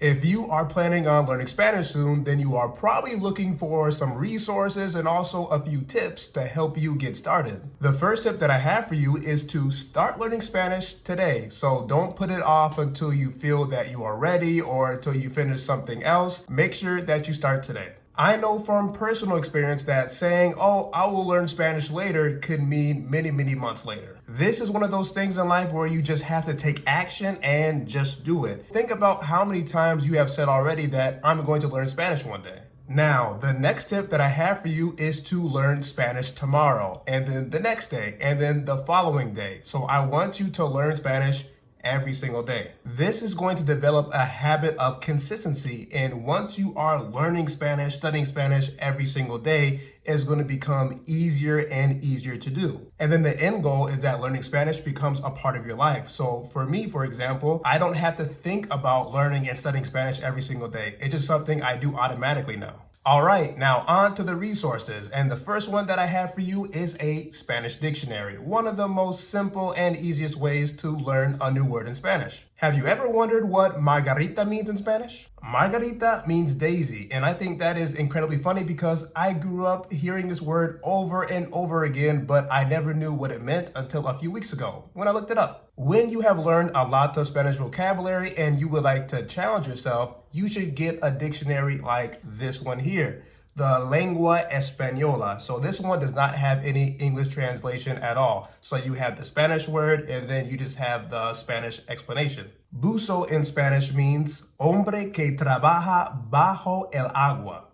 If you are planning on learning Spanish soon, then you are probably looking for some resources and also a few tips to help you get started. The first tip that I have for you is to start learning Spanish today. So don't put it off until you feel that you are ready or until you finish something else. Make sure that you start today. I know from personal experience that saying, oh, I will learn Spanish later could mean many, many months later. This is one of those things in life where you just have to take action and just do it. Think about how many times you have said already that I'm going to learn Spanish one day. Now, the next tip that I have for you is to learn Spanish tomorrow, and then the next day, and then the following day. So I want you to learn Spanish every single day. This is going to develop a habit of consistency, and once you are learning Spanish, studying Spanish every single day, it's going to become easier and easier to do. And then the end goal is that learning Spanish becomes a part of your life. So for me, for example, I don't have to think about learning and studying Spanish every single day. It's just something I do automatically now. All right, now on to the resources. And the first one that I have for you is a Spanish dictionary, one of the most simple and easiest ways to learn a new word in Spanish. Have you ever wondered what margarita means in Spanish? Margarita means daisy, and I think that is incredibly funny because I grew up hearing this word over and over again, but I never knew what it meant until a few weeks ago when I looked it up. When you have learned a lot of Spanish vocabulary and you would like to challenge yourself, you should get a dictionary like this one here, the Lengua Española. So this one does not have any English translation at all. So you have the Spanish word and then you just have the Spanish explanation. Buzo in Spanish means hombre que trabaja bajo el agua.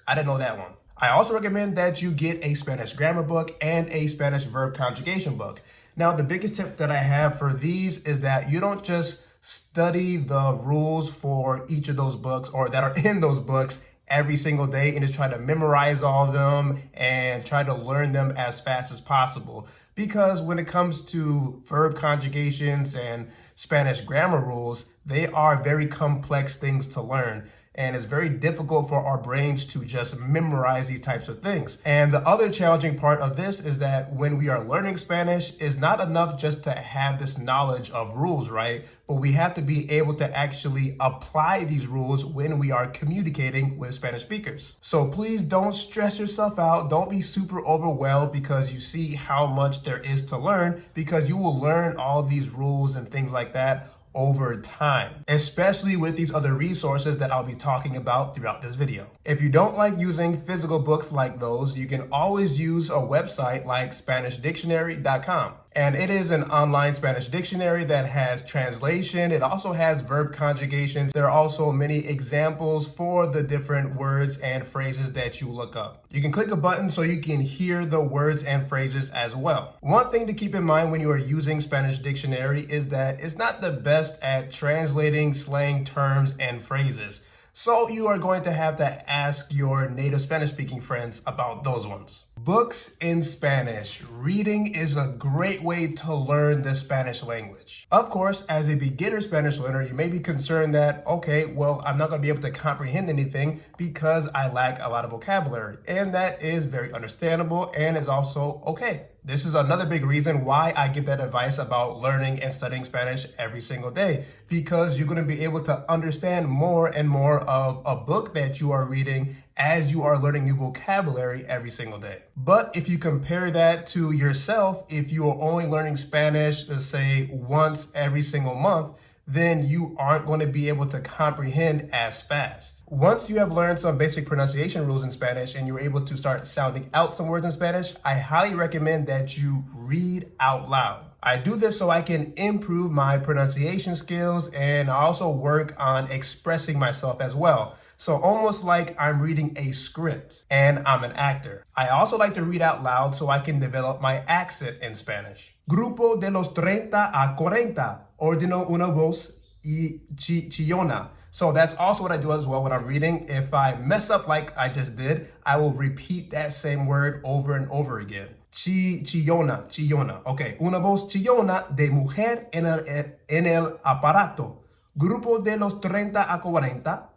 I didn't know that one. I also recommend that you get a Spanish grammar book and a Spanish verb conjugation book. Now, the biggest tip that I have for these is that you don't just study the rules for each of those books or that are in those books every single day and just try to memorize all of them and try to learn them as fast as possible. Because when it comes to verb conjugations and Spanish grammar rules, they are very complex things to learn. And it's very difficult for our brains to just memorize these types of things. And the other challenging part of this is that when we are learning Spanish, it's not enough just to have this knowledge of rules, right? But we have to be able to actually apply these rules when we are communicating with Spanish speakers. So please don't stress yourself out. Don't be super overwhelmed because you see how much there is to learn, because you will learn all these rules and things like that over time, especially with these other resources that I'll be talking about throughout this video. If you don't like using physical books like those, you can always use a website like SpanishDictionary.com. And it is an online Spanish dictionary that has translation. It also has verb conjugations. There are also many examples for the different words and phrases that you look up. You can click a button so you can hear the words and phrases as well. One thing to keep in mind when you are using Spanish dictionary is that it's not the best at translating slang terms and phrases. So you are going to have to ask your native Spanish-speaking friends about those ones. Books in Spanish. Reading is a great way to learn the Spanish language. Of course, as a beginner Spanish learner, you may be concerned that, okay, well, I'm not going to be able to comprehend anything because I lack a lot of vocabulary. And that is very understandable and is also okay. This is another big reason why I give that advice about learning and studying Spanish every single day, because you're going to be able to understand more and more of a book that you are reading as you are learning new vocabulary every single day. But if you compare that to yourself, if you are only learning Spanish, let's say once every single month, then you aren't going to be able to comprehend as fast. Once you have learned some basic pronunciation rules in Spanish and you're able to start sounding out some words in Spanish, I highly recommend that you read out loud. I do this so I can improve my pronunciation skills and I also work on expressing myself as well. So almost like I'm reading a script and I'm an actor. I also like to read out loud so I can develop my accent in Spanish. Grupo de los 30 a 40 ordeno una voz y chillona. So that's also what I do as well when I'm reading. If I mess up like I just did, I will repeat that same word over and over again. Chillona, chillona. Okay, una voz chillona de mujer en el aparato. Grupo de los 30 a 40,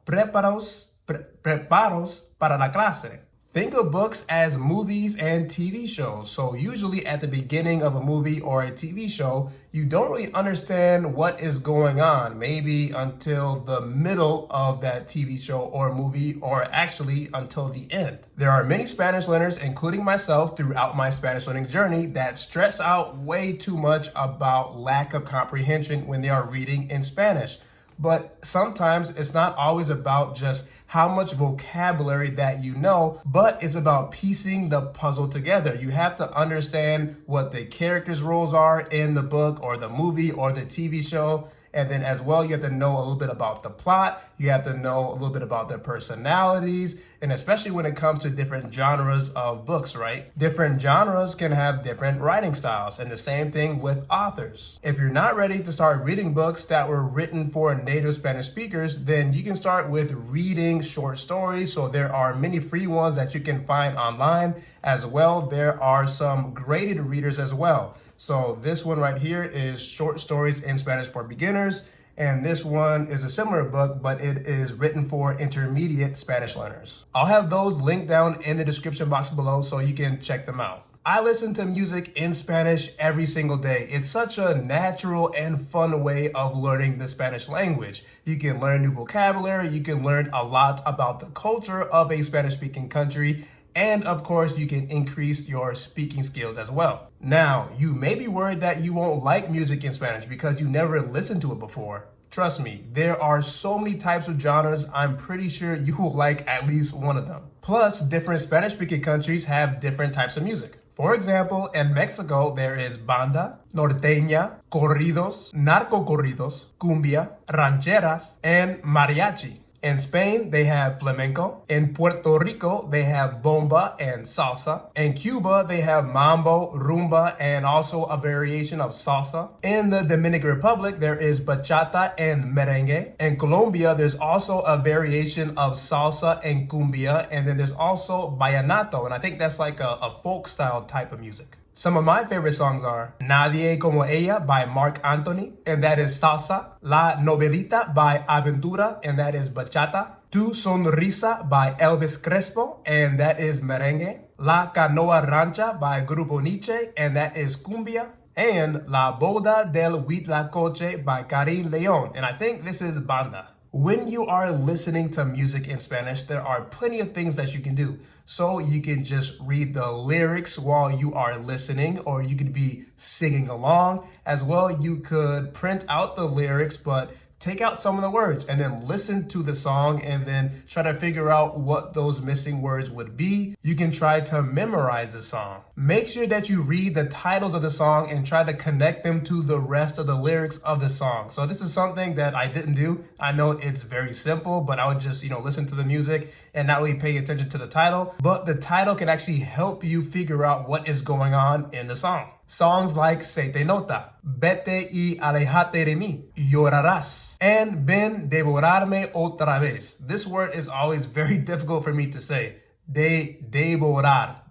preparos para la clase. Think of books as movies and TV shows. So usually at the beginning of a movie or a TV show, you don't really understand what is going on, maybe until the middle of that TV show or movie, or actually until the end. There are many Spanish learners, including myself, throughout my Spanish learning journey that stress out way too much about lack of comprehension when they are reading in Spanish. But sometimes it's not always about just how much vocabulary that you know, but it's about piecing the puzzle together. You have to understand what the characters' roles are in the book or the movie or the TV show. And then as well, you have to know a little bit about the plot. You have to know a little bit about their personalities. And especially when it comes to different genres of books, right? Different genres can have different writing styles, and the same thing with authors. If you're not ready to start reading books that were written for native Spanish speakers, then you can start with reading short stories. So there are many free ones that you can find online. As well, there are some graded readers as well. So this one right here is Short Stories in Spanish for Beginners. And this one is a similar book, but it is written for intermediate Spanish learners. I'll have those linked down in the description box below so you can check them out. I listen to music in Spanish every single day. It's such a natural and fun way of learning the Spanish language. You can learn new vocabulary, you can learn a lot about the culture of a Spanish-speaking country, and of course, you can increase your speaking skills as well. Now, you may be worried that you won't like music in Spanish because you never listened to it before. Trust me, there are so many types of genres, I'm pretty sure you will like at least one of them. Plus, different Spanish-speaking countries have different types of music. For example, in Mexico, there is banda, norteña, corridos, narco corridos, cumbia, rancheras, and mariachi. In Spain, they have flamenco. In Puerto Rico, they have bomba and salsa. In Cuba, they have mambo, rumba, and also a variation of salsa. In the Dominican Republic, there is bachata and merengue. In Colombia, there's also a variation of salsa and cumbia. And then there's also vallenato, and I think that's like a folk style type of music. Some of my favorite songs are Nadie Como Ella by Marc Anthony, and that is salsa. La Novelita by Aventura, and that is bachata. Tu Sonrisa by Elvis Crespo, and that is merengue. La Canoa Rancha by Grupo Nietzsche, and that is cumbia. And La Boda del Huitlacoche by Karim Leon, and I think this is banda. When you are listening to music in Spanish, there are plenty of things that you can do. So you can just read the lyrics while you are listening, or you could be singing along. As well, you could print out the lyrics, but take out some of the words and then listen to the song and then try to figure out what those missing words would be. You can try to memorize the song. Make sure that you read the titles of the song and try to connect them to the rest of the lyrics of the song. So this is something that I didn't do. I know it's very simple, but I would just, listen to the music and not really pay attention to the title. But the title can actually help you figure out what is going on in the song. Songs like Se te nota, Vete y alejate de mí, Llorarás, and Ven devorarme otra vez. This word is always very difficult for me to say. Devorarme,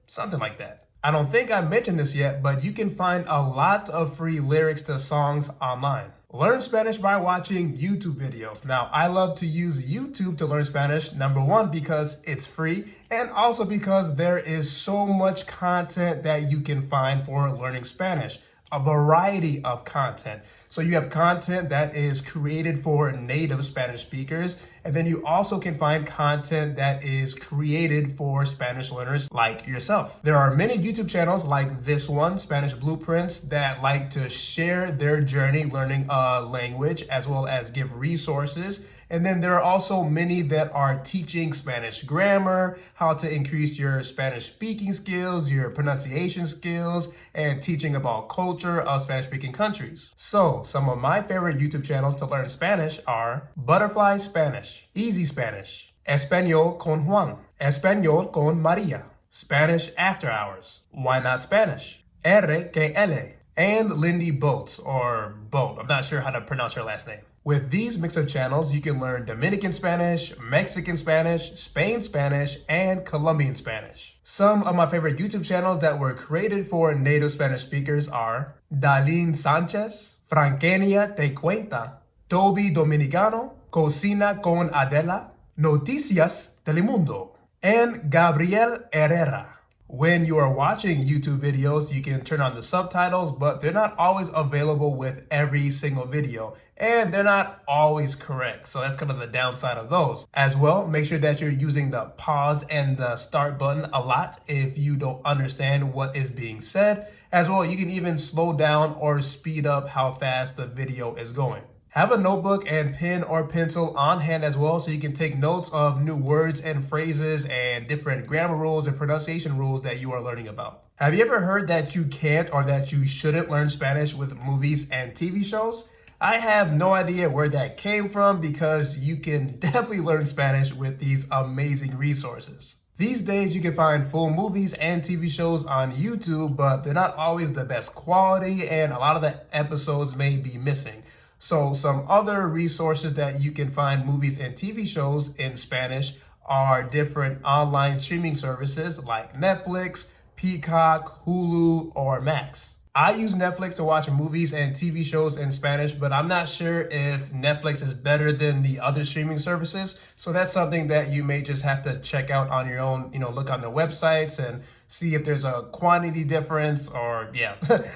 something like that. I don't think I mentioned this yet, but you can find a lot of free lyrics to songs online. Learn Spanish by watching YouTube videos. Now, I love to use YouTube to learn Spanish, number one, because it's free, and also because there is so much content that you can find for learning Spanish. A variety of content. So you have content that is created for native Spanish speakers, and then you also can find content that is created for Spanish learners like yourself. There are many YouTube channels like this one, Spanish Blueprints, that like to share their journey learning a language as well as give resources. And then there are also many that are teaching Spanish grammar, how to increase your Spanish speaking skills, your pronunciation skills, and teaching about culture of Spanish-speaking countries. So, some of my favorite YouTube channels to learn Spanish are Butterfly Spanish, Easy Spanish, Español con Juan, Español con Maria, Spanish After Hours, Why Not Spanish, R que L, and Lindy Boats, or Boat. I'm not sure how to pronounce her last name. With these mix of channels, you can learn Dominican Spanish, Mexican Spanish, Spain Spanish, and Colombian Spanish. Some of my favorite YouTube channels that were created for native Spanish speakers are Dalín Sánchez, Franquenia Te Cuenta, Toby Dominicano, Cocina con Adela, Noticias Telemundo, and Gabriel Herrera. When you are watching YouTube videos, you can turn on the subtitles, but they're not always available with every single video, and they're not always correct. So that's kind of the downside of those. As well, make sure that you're using the pause and the start button a lot if you don't understand what is being said. As well, you can even slow down or speed up how fast the video is going. Have a notebook and pen or pencil on hand as well so you can take notes of new words and phrases and different grammar rules and pronunciation rules that you are learning about. Have you ever heard that you can't or that you shouldn't learn Spanish with movies and TV shows? I have no idea where that came from because you can definitely learn Spanish with these amazing resources. These days, you can find full movies and TV shows on YouTube, but they're not always the best quality and a lot of the episodes may be missing. So some other resources that you can find movies and TV shows in Spanish are different online streaming services like Netflix, Peacock, Hulu, or Max. I use Netflix to watch movies and TV shows in Spanish, but I'm not sure if Netflix is better than the other streaming services. So that's something that you may just have to check out on your own, look on the websites and see if there's a quantity difference or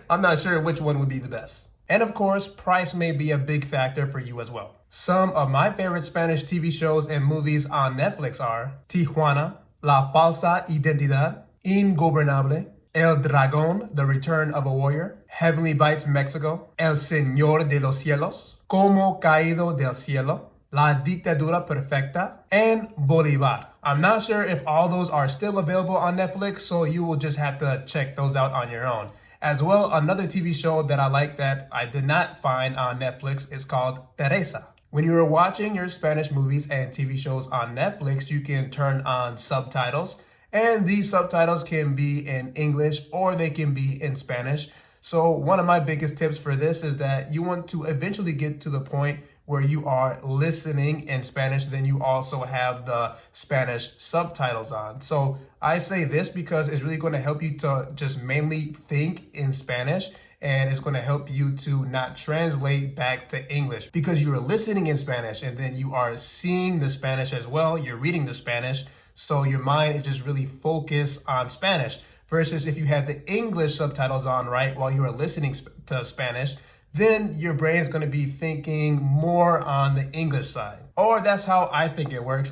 I'm not sure which one would be the best. And of course, price may be a big factor for you as well. Some of my favorite Spanish TV shows and movies on Netflix are Tijuana, La Falsa Identidad, Ingobernable, El Dragón, The Return of a Warrior, Heavenly Bites Mexico, El Señor de los Cielos, Como Caído del Cielo, La Dictadura Perfecta, and Bolívar. I'm not sure if all those are still available on Netflix, so you will just have to check those out on your own. As well, another TV show that I like that I did not find on Netflix is called Teresa. When you are watching your Spanish movies and TV shows on Netflix, you can turn on subtitles, and these subtitles can be in English or they can be in Spanish. So one of my biggest tips for this is that you want to eventually get to the point where you are listening in Spanish, then you also have the Spanish subtitles on. So I say this because it's really going to help you to just mainly think in Spanish, and it's going to help you to not translate back to English because you're listening in Spanish and then you are seeing the Spanish as well. You're reading the Spanish. So your mind is just really focused on Spanish versus if you had the English subtitles on, right, while you are listening to Spanish, then your brain is going to be thinking more on the English side. Or that's how I think it works.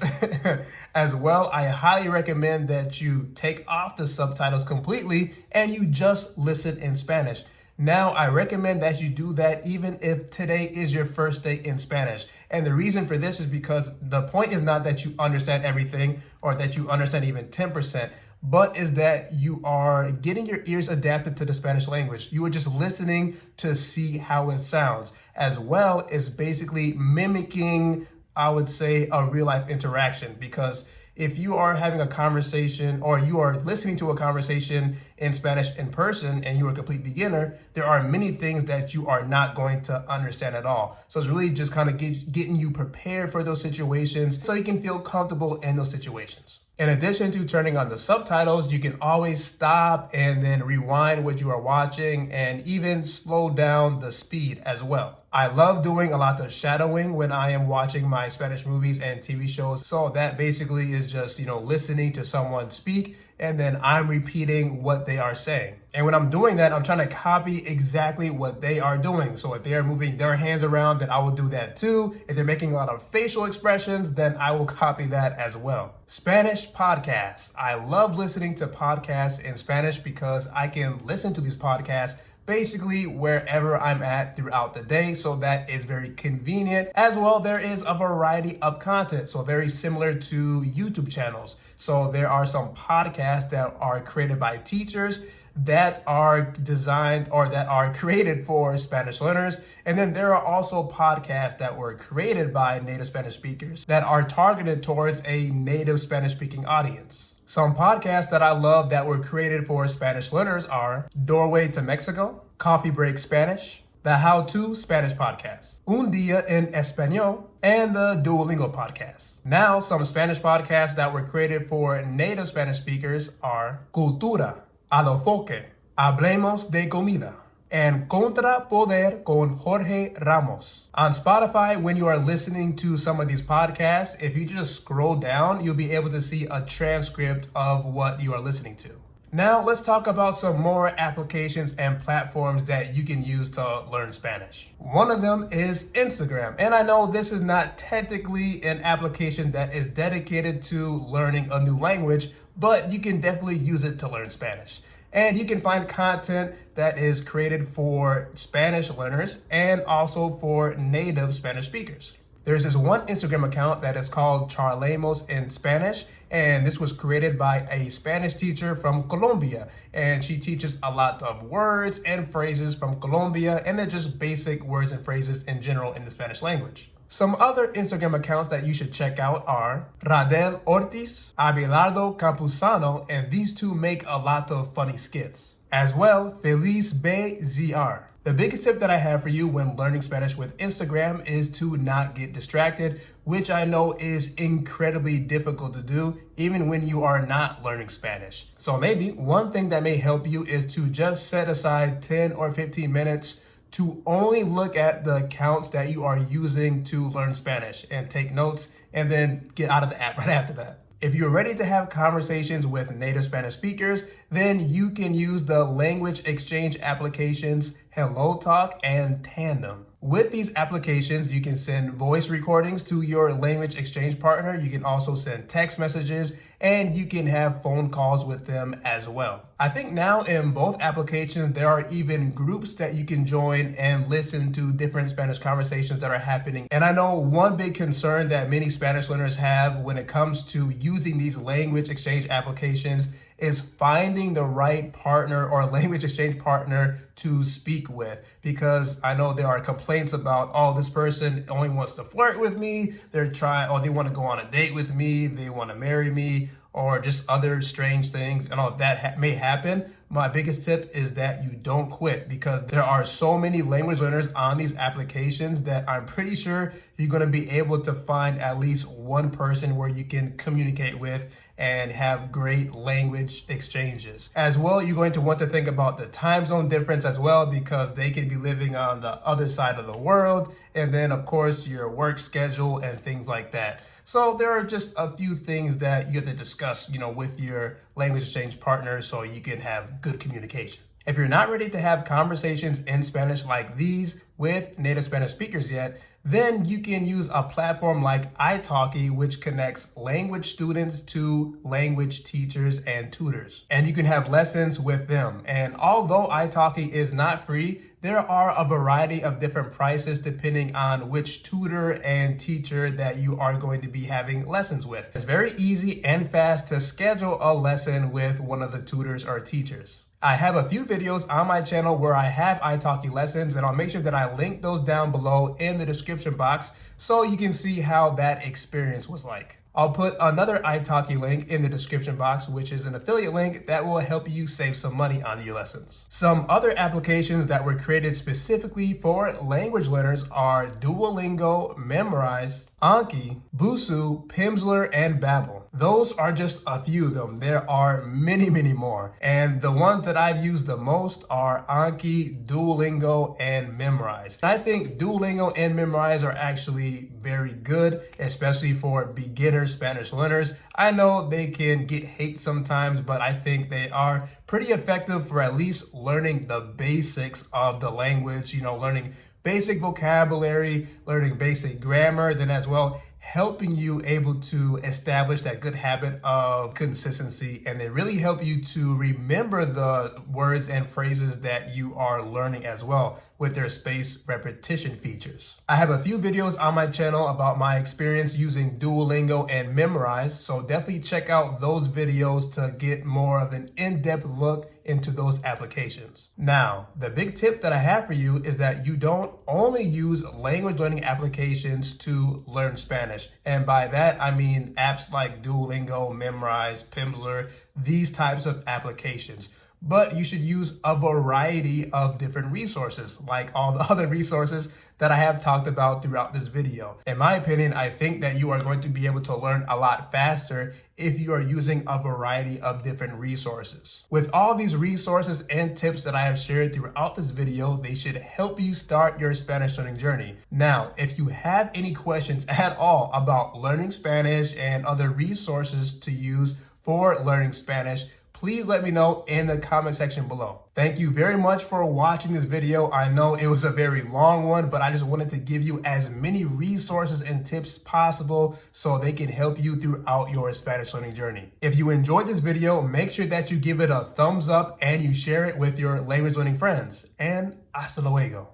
As well, I highly recommend that you take off the subtitles completely and you just listen in Spanish. Now, I recommend that you do that even if today is your first day in Spanish. And the reason for this is because the point is not that you understand everything or that you understand even 10%, but is that you are getting your ears adapted to the Spanish language. You are just listening to see how it sounds, as well as basically mimicking, I would say, a real life interaction. Because if you are having a conversation or you are listening to a conversation in Spanish in person and you're a complete beginner, there are many things that you are not going to understand at all. So it's really just kind of getting you prepared for those situations so you can feel comfortable in those situations. In addition to turning on the subtitles, you can always stop and then rewind what you are watching and even slow down the speed as well. I love doing a lot of shadowing when I am watching my Spanish movies and TV shows. So that basically is just, listening to someone speak and then I'm repeating what they are saying. And when I'm doing that, I'm trying to copy exactly what they are doing. So if they are moving their hands around, then I will do that too. If they're making a lot of facial expressions, then I will copy that as well. Spanish podcasts. I love listening to podcasts in Spanish because I can listen to these podcasts basically wherever I'm at throughout the day. So that is very convenient. As well, there is a variety of content. So very similar to YouTube channels. So there are some podcasts that are created by teachers that are designed or that are created for Spanish learners. And then there are also podcasts that were created by native Spanish speakers that are targeted towards a native Spanish speaking audience. Some podcasts that I love that were created for Spanish learners are Doorway to Mexico, Coffee Break Spanish, the How To Spanish Podcast, Un Día en Español, and the Duolingo Podcast. Now, some Spanish podcasts that were created for native Spanish speakers are Cultura, Alofoque, Hablemos de Comida, and Contra Poder con Jorge Ramos. On Spotify, when you are listening to some of these podcasts, if you just scroll down, you'll be able to see a transcript of what you are listening to. Now, let's talk about some more applications and platforms that you can use to learn Spanish. One of them is Instagram. And I know this is not technically an application that is dedicated to learning a new language, but you can definitely use it to learn Spanish. And you can find content that is created for Spanish learners and also for native Spanish speakers. There's this one Instagram account that is called Charlemos in Spanish, and this was created by a Spanish teacher from Colombia. And she teaches a lot of words and phrases from Colombia, and they're just basic words and phrases in general in the Spanish language. Some other Instagram accounts that you should check out are Radel Ortiz, Abelardo Campuzano, and these two make a lot of funny skits. As well, Feliz BZR. The biggest tip that I have for you when learning Spanish with Instagram is to not get distracted, which I know is incredibly difficult to do even when you are not learning Spanish. So maybe one thing that may help you is to just set aside 10 or 15 minutes to only look at the accounts that you are using to learn Spanish and take notes and then get out of the app right after that. If you're ready to have conversations with native Spanish speakers, then you can use the language exchange applications HelloTalk and Tandem. With these applications, you can send voice recordings to your language exchange partner. You can also send text messages, and you can have phone calls with them as well. I think now in both applications, there are even groups that you can join and listen to different Spanish conversations that are happening. And I know one big concern that many Spanish learners have when it comes to using these language exchange applications is finding the right partner or language exchange partner to speak with, because I know there are complaints about, oh, this person only wants to flirt with me, they want to go on a date with me, they want to marry me, or just other strange things, and all that may happen. My biggest tip is that you don't quit, because there are so many language learners on these applications that I'm pretty sure you're going to be able to find at least one person where you can communicate with and have great language exchanges. As well, you're going to want to think about the time zone difference as well, because they could be living on the other side of the world, and then of course your work schedule and things like that. So there are just a few things that you have to discuss, with your language exchange partner so you can have good communication. If you're not ready to have conversations in Spanish like these with native Spanish speakers yet, then you can use a platform like ITALKI, which connects language students to language teachers and tutors. And you can have lessons with them. And although ITALKI is not free, there are a variety of different prices depending on which tutor and teacher that you are going to be having lessons with. It's very easy and fast to schedule a lesson with one of the tutors or teachers. I have a few videos on my channel where I have ITALKI lessons, and I'll make sure that I link those down below in the description box so you can see how that experience was like. I'll put another ITALKI link in the description box, which is an affiliate link that will help you save some money on your lessons. Some other applications that were created specifically for language learners are Duolingo, Memrise, Anki, Busuu, Pimsleur, and Babbel. Those are just a few of them. There are many, many more. And the ones that I've used the most are Anki, Duolingo, and Memrise. I think Duolingo and Memrise are actually very good, especially for beginner Spanish learners. I know they can get hate sometimes, but I think they are pretty effective for at least learning the basics of the language, learning basic vocabulary, learning basic grammar, then as well helping you able to establish that good habit of consistency, and they really help you to remember the words and phrases that you are learning as well with their spaced repetition features. I have a few videos on my channel about my experience using Duolingo and Memrise, so definitely check out those videos to get more of an in-depth look into those applications. Now, the big tip that I have for you is that you don't only use language learning applications to learn Spanish. And by that, I mean apps like Duolingo, Memrise, Pimsleur, these types of applications. But you should use a variety of different resources, like all the other resources that I have talked about throughout this video. In my opinion, I think that you are going to be able to learn a lot faster if you are using a variety of different resources. With all these resources and tips that I have shared throughout this video, they should help you start your Spanish learning journey. Now, if you have any questions at all about learning Spanish and other resources to use for learning Spanish, please let me know in the comment section below. Thank you very much for watching this video. I know it was a very long one, but I just wanted to give you as many resources and tips possible so they can help you throughout your Spanish learning journey. If you enjoyed this video, make sure that you give it a thumbs up and you share it with your language learning friends. And hasta luego.